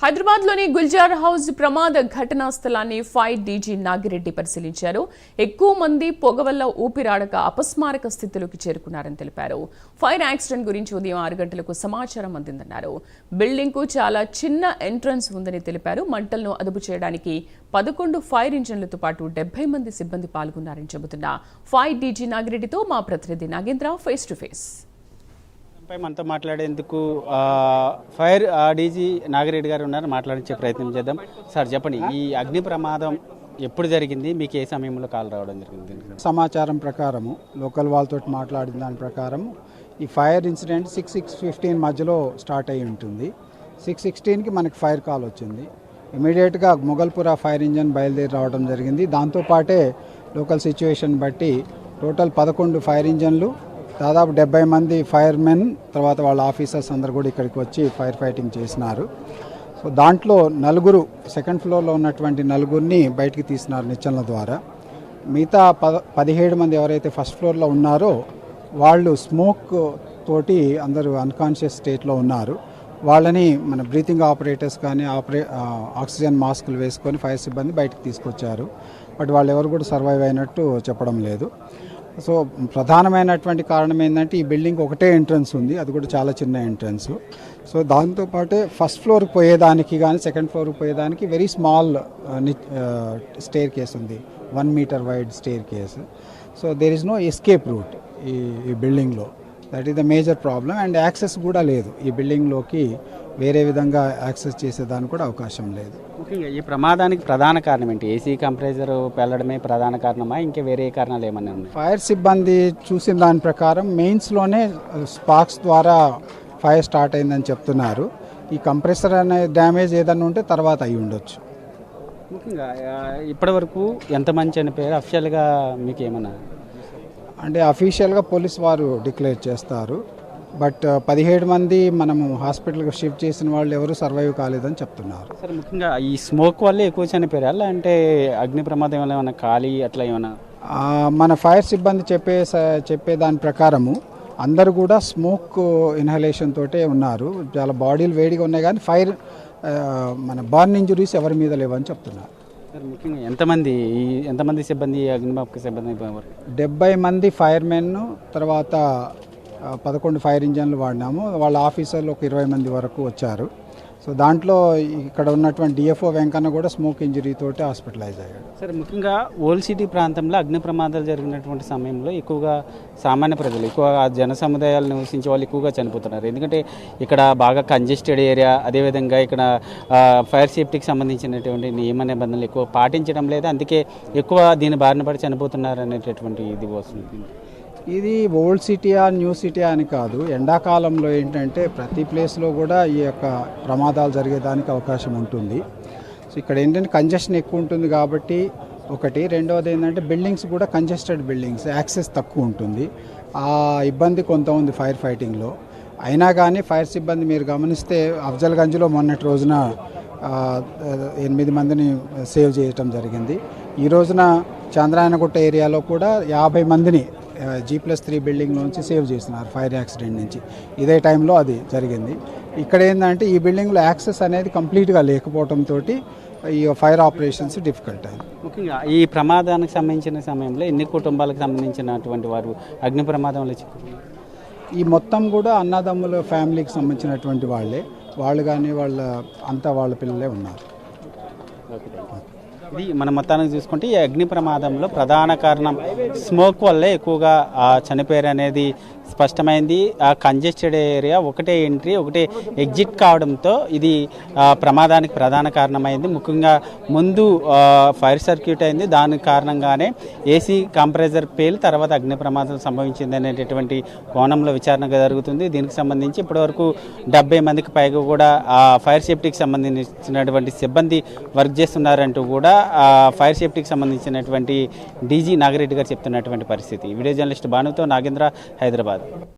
హైదరాబాద్లోని గుల్జార్ హౌస్ ప్రమాద ఘటనా స్థలాన్ని ఫైర్ డీజీ నాగిరెడ్డి పరిశీలించారు. ఎక్కువ మంది పొగ వల్ల ఊపిరాడక అపస్మారక స్థితిలోకి చేరుకున్నారని తెలిపారు. ఫైర్ యాక్సిడెంట్ గురించి ఉదయం 6 గంటలకు సమాచారం అందిందన్నారు. బిల్డింగ్ కు చాలా చిన్న ఎంట్రన్స్ ఉందని తెలిపారు. మంటలను అదుపు చేయడానికి 11 ఫైర్ ఇంజన్లతో పాటు 70 మంది సిబ్బంది పాల్గొన్నారని చెబుతున్న ఫైర్ డీజీ నాగిరెడ్డితో మా ప్రతినిధి నాగేంద్ర ఫేస్ టు ఫేస్. మనతో మాట్లాడేందుకు ఫైర్ డీజీ నాగిరెడ్డి గారు ఉన్నారు. మాట్లాడించే ప్రయత్నం చేద్దాం. సార్ చెప్పండి, ఈ అగ్ని ప్రమాదం ఎప్పుడు జరిగింది, మీకు ఏ సమయంలో కాల్ రావడం జరిగింది? సమాచారం ప్రకారము లోకల్ వాళ్ళతో మాట్లాడిన దాని ప్రకారం ఈ ఫైర్ ఇన్సిడెంట్ 6:15 మధ్యలో స్టార్ట్ అయి ఉంటుంది. 6:16కి మనకి ఫైర్ కాల్ వచ్చింది. ఇమీడియట్గా మొగల్పురా ఫైర్ ఇంజన్ బయలుదేరి రావడం జరిగింది. దాంతోపాటే లోకల్ సిచ్యువేషన్ బట్టి టోటల్ 11 ఫైర్ ఇంజన్లు, దాదాపు 70 మంది ఫైర్మెన్, తర్వాత వాళ్ళ ఆఫీసర్స్ అందరు కూడా ఇక్కడికి వచ్చి ఫైర్ ఫైటింగ్ చేసినారు. సో దాంట్లో 4 సెకండ్ ఫ్లోర్లో ఉన్నటువంటి 4 బయటికి తీసినారు నిచ్చెనల ద్వారా. మిగతా 17 మంది ఎవరైతే ఫస్ట్ ఫ్లోర్లో ఉన్నారో వాళ్ళు స్మోక్ తోటి అందరూ అన్కాన్షియస్ స్టేట్లో ఉన్నారు. వాళ్ళని మన బ్రీతింగ్ ఆపరేటర్స్ కానీ ఆక్సిజన్ మాస్కులు వేసుకొని ఫైర్ సిబ్బంది బయటకు తీసుకొచ్చారు. బట్ వాళ్ళు ఎవరు కూడా సర్వైవ్ అయినట్టు చెప్పడం లేదు. సో ప్రధానమైనటువంటి కారణం ఏంటంటే ఈ బిల్డింగ్ ఒకటే ఎంట్రన్స్ ఉంది, అది కూడా చాలా చిన్న ఎంట్రన్స్. సో దాంతోపాటే ఫస్ట్ ఫ్లోర్కి పోయేదానికి కానీ సెకండ్ ఫ్లోర్కి పోయేదానికి వెరీ స్మాల్ స్టేర్ కేస్ ఉంది, 1 metre wide staircase. So there is no escape route ఈ బిల్డింగ్లో. That is the major problem. And access కూడా లేదు ఈ బిల్డింగ్లోకి, వేరే విధంగా యాక్సెస్ చేసేదానికి కూడా అవకాశం లేదు. ముఖ్యంగా ఈ ప్రమాదానికి ప్రధాన కారణం ఏంటి? ఏసీ కంప్రెసర్ పేలడమే ప్రధాన కారణమా, ఇంకా వేరే కారణాలు ఏమన్నా ఉన్నాయి? ఫైర్ సిబ్బంది చూసిన దాని ప్రకారం మెయిన్స్లోనే స్పార్క్స్ ద్వారా ఫైర్ స్టార్ట్ అయిందని చెప్తున్నారు. ఈ కంప్రెసర్ అనే డ్యామేజ్ ఏదన్నా ఉంటే తర్వాత అయి ఉండొచ్చు. ముఖ్యంగా ఇప్పటి వరకు ఎంతమంది చనిపోయారు? అఫిషియల్గా మీకు ఏమన్నా అంటే అఫీషియల్గా పోలీస్ వారు డిక్లేర్ చేస్తారు. బట్ 17 మంది మనము హాస్పిటల్కి షిఫ్ట్ చేసిన వాళ్ళు ఎవరు సర్వైవ్ కాలేదని చెప్తున్నారు. సరే, ముఖ్యంగా ఈ స్మోక్ వల్లే ఎక్కువ చనిపోయారు, అంటే అగ్ని ప్రమాదం వల్ల ఏమైనా ఖాళీ అట్లా ఏమైనా? మన ఫైర్ సిబ్బంది చెప్పే దాని ప్రకారము అందరూ కూడా స్మోక్ ఇన్హలేషన్ తోటే ఉన్నారు. చాలా బాడీలు వేడిగా ఉన్నాయి కానీ ఫైర్ మన బర్న్ ఇంజురీస్ ఎవరి మీద లేవని చెప్తున్నారు. ముఖ్యంగా ఎంతమంది సిబ్బంది అగ్నిమాపక సిబ్బంది? 70 మంది ఫైర్మెన్, తర్వాత 11 ఫైర్ ఇంజన్లు వాడినాము. వాళ్ళ ఆఫీసర్లు ఒక 20 మంది వరకు వచ్చారు. సో దాంట్లో ఇక్కడ ఉన్నటువంటి డిఎఫ్ఓ వెంకన్న కూడా స్మోక్ ఇంజరీ తోటి హాస్పిటలైజ్ అయ్యాడు. సరే, ముఖ్యంగా ఓల్డ్ సిటీ ప్రాంతంలో అగ్ని ప్రమాదాలు జరిగినటువంటి సమయంలో ఎక్కువగా సామాన్య ప్రజలు, ఎక్కువ జన సముదాయాలు నివసించే వాళ్ళు ఎక్కువగా చనిపోతున్నారు. ఎందుకంటే ఇక్కడ బాగా కంజెస్టెడ్ ఏరియా, అదేవిధంగా ఇక్కడ ఫైర్ సేఫ్టీకి సంబంధించినటువంటి నియమ నిబంధనలు ఎక్కువ పాటించడం లేదు, అందుకే ఎక్కువ దీని బారిన పడి చనిపోతున్నారు అనేటటువంటి ఇది వస్తుంది. ఇది ఓల్డ్ సిటీయా న్యూ సిటీయా అని కాదు, ఎండాకాలంలో ఏంటంటే ప్రతి ప్లేస్లో కూడా ఈ యొక్క ప్రమాదాలు జరిగేదానికి అవకాశం ఉంటుంది. సో ఇక్కడ ఏంటంటే కంజెషన్ ఎక్కువ ఉంటుంది కాబట్టి ఒకటి. రెండవది ఏంటంటే బిల్డింగ్స్ కూడా కంజెస్టెడ్ బిల్డింగ్స్, యాక్సెస్ తక్కువ ఉంటుంది. ఆ ఇబ్బంది కొంత ఉంది ఫైర్ ఫైటింగ్లో. అయినా కానీ ఫైర్ సిబ్బంది మీరు గమనిస్తే అఫ్జల్గంజ్లో మొన్నటి రోజున 8 మందిని సేవ్ చేయటం జరిగింది. ఈ రోజున చంద్రాయనగుట్ట ఏరియాలో కూడా 50 మందిని G+3 బిల్డింగ్ నుంచి సేవ్ చేసినారు ఫైర్ యాక్సిడెంట్ నుంచి. ఇదే టైంలో అది జరిగింది. ఇక్కడ ఏంటంటే ఈ బిల్డింగ్లో యాక్సెస్ అనేది కంప్లీట్గా లేకపోవడంతో ఈ ఫైర్ ఆపరేషన్స్ డిఫికల్ట్ అయింది. ముఖ్యంగా ఈ ప్రమాదానికి సంబంధించిన సమయంలో ఎన్ని కుటుంబాలకు సంబంధించినటువంటి వారు అగ్ని ప్రమాదంలో చిక్కుకున్నారు? ఈ మొత్తం కూడా అన్నదమ్ముల ఫ్యామిలీకి సంబంధించినటువంటి వాళ్ళు కానీ వాళ్ళ పిల్లలే ఉన్నారు. ఇది మన మొత్తానికి చూసుకుంటే ఈ అగ్ని ప్రమాదంలో ప్రధాన కారణం స్మోక్ వల్లే ఎక్కువగా చనిపోయారు అనేది స్పష్టమైంది. ఆ కంజెస్టెడ్ ఏరియా ఒకటే ఎంట్రీ ఒకటే ఎగ్జిట్ కావడంతో ఇది ప్రమాదానికి ప్రధాన కారణమైంది. ముఖ్యంగా ముందు ఫైర్ సర్క్యూట్ అయింది, దానికి కారణంగానే ఏసీ కంప్రెసర్ పేలి తర్వాత అగ్ని ప్రమాదం సంభవించింది అనేటటువంటి కోణంలో విచారణ జరుగుతుంది. దీనికి సంబంధించి ఇప్పటివరకు 70 మందికి పైగా కూడా ఫైర్ సేఫ్టీకి సంబంధించినటువంటి సిబ్బంది వర్క్ చేస్తున్నారంటూ కూడా ఫైర్ సేఫ్టీకి సంబంధించినటువంటి డీజీ నాగిరెడ్డి గారు చెప్తున్నటువంటి పరిస్థితి. వీడియో జర్నలిస్ట్ భానుతో నాగేంద్ర, హైదరాబాద్.